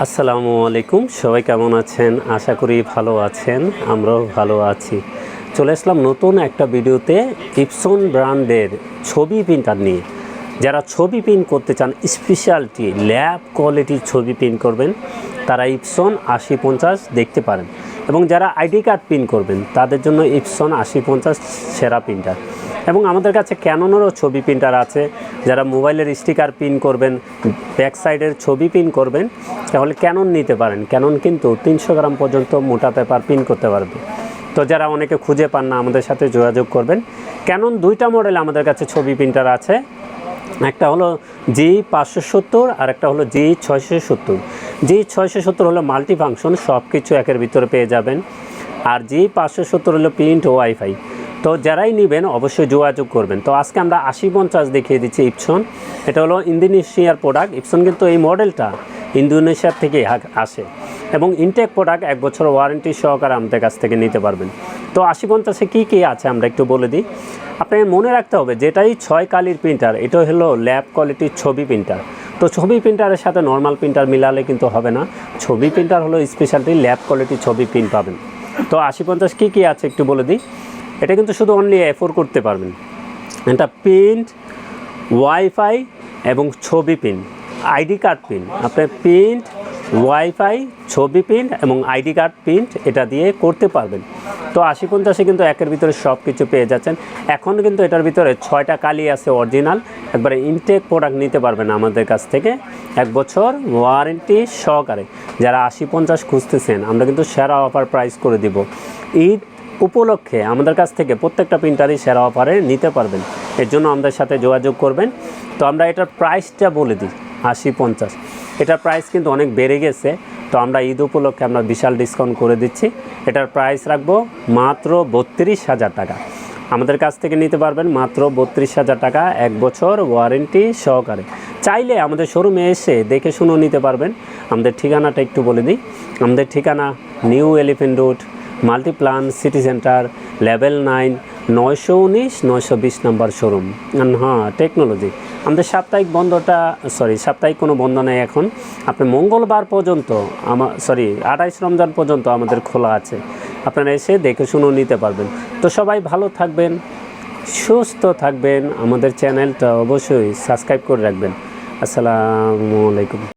আসসালামু আলাইকুম, সবাই কেমন আছেন? আশা করি ভালো আছেন, আমরাও ভালো আছি। চলে আসলাম নতুন একটা ভিডিওতে ইপসন ব্র্যান্ডের ছবি প্রিন্টার নিয়ে। যারা ছবি প্রিন্ট করতে চান, স্পেশালিটি ল্যাব কোয়ালিটির ছবি প্রিন্ট করবেন, তারা ইপসন 8050 দেখতে পারেন। এবং যারা আইডি কার্ড প্রিন্ট করবেন, তাদের জন্য ইপসন 8050 সেরা প্রিন্টার। এবং আমাদের কাছে ক্যাননেরও ছবি প্রিন্টার আছে। যারা মোবাইলের স্টিকার প্রিন্ট করবেন, ব্যাক সাইডের ছবি প্রিন্ট করবেন, তাহলে ক্যানন নিতে পারেন। ক্যানন কিন্তু 300 গ্রাম পর্যন্ত মোটা পেপার প্রিন্ট করতে পারবে। তো যারা অনেকে খুঁজে পান না, আমাদের সাথে যোগাযোগ করবেন। ক্যানন দুইটা মডেল আমাদের কাছে ছবি প্রিন্টার আছে, একটা হলো G570 আর একটা হলো G670। G670 হলো মাল্টি ফাংশন, সব কিছু একের ভিতরে পেয়ে যাবেন। আর G570 হলো প্রিন্ট ও ওয়াইফাই। তো যারাই নেবেন অবশ্যই যোগাযোগ করবেন। তো আজকে আমরা 8050 দেখিয়ে দিচ্ছি ইপসন। এটা হলো ইন্দোনেশিয়ার প্রোডাক্ট। ইপসন কিন্তু এই মডেলটা ইন্দোনেশিয়ার থেকে আসে এবং ইনটেক প্রোডাক্ট 1 বছর ওয়ারেন্টি সহকারে আমাদের কাছ থেকে নিতে পারবেন। তো 8050-এ কী আছে আমরা একটু বলে দিই। আপনাকে মনে রাখতে হবে, যেটাই 6 কালির প্রিন্টার, এটা হলো ল্যাব কোয়ালিটির ছবি প্রিন্টার। তো ছবি প্রিন্টারের সাথে নর্মাল প্রিন্টার মিলালে কিন্তু হবে না। ছবি প্রিন্টার হলো স্পেশালিটি ল্যাব কোয়ালিটির ছবি প্রিন্ট পাবেন। তো 8050 কী আছে একটু বলে দিই। এটা কিন্তু শুধু অনলি A4 করতে পারবেন। এটা প্রিন্ট, ওয়াইফাই এবং ছবি প্রিন্ট, আইডি কার্ড প্রিন্ট। আপনার প্রিন্ট, ওয়াইফাই, ছবি প্রিন্ট এবং আইডি কার্ড প্রিন্ট এটা দিয়ে করতে পারবেন। তো 8050-এ কিন্তু একের ভিতরে সব কিছু পেয়ে যাচ্ছেন। এখন কিন্তু এটার ভিতরে 6টা কালি আছে অরিজিনাল, একবারে ইনটেক প্রোডাক্ট নিতে পারবেন আমাদের কাছ থেকে 1 বছর ওয়ারেন্টি সহকারে। যারা 8050 খুঁজতেছেন, আমরা কিন্তু সেরা অফার প্রাইস করে দিব। ঈদ উপলক্ষে আমাদের কাছ থেকে প্রত্যেকটা প্রিন্টারই সেরা অফারে নিতে পারবেন। এর জন্য আমাদের সাথে যোগাযোগ করবেন। তো আমরা এটার প্রাইসটা বলে দিই। 8050 এটার প্রাইস কিন্তু অনেক বেড়ে গেছে। তো আমরা ঈদ উপলক্ষে আমরা বিশাল ডিসকাউন্ট করে দিচ্ছি। এটার প্রাইস রাখবো মাত্র 32,000 টাকা। আমাদের কাছ থেকে নিতে পারবেন মাত্র 32,000 টাকা, 1 বছর ওয়ারেন্টি সহকারে। চাইলে আমাদের শোরুমে এসে দেখে শুনেও নিতে পারবেন। আমাদের ঠিকানাটা একটু বলে দিই। আমাদের ঠিকানা new elephant road, Multiplan city centre, level 9, 919-920 নম্বর শোরুম। হ্যাঁ, টেকনোলজি। আমাদের সাপ্তাহিক কোনো বন্ধ নেই এখন। আপনি মঙ্গলবার পর্যন্ত 28 রমজান পর্যন্ত আমাদের খোলা আছে। আপনারা এসে দেখে শুনেও নিতে পারবেন। তো সবাই ভালো থাকবেন, সুস্থ থাকবেন। আমাদের চ্যানেলটা অবশ্যই সাবস্ক্রাইব করে রাখবেন। আসসালামু আলাইকুম।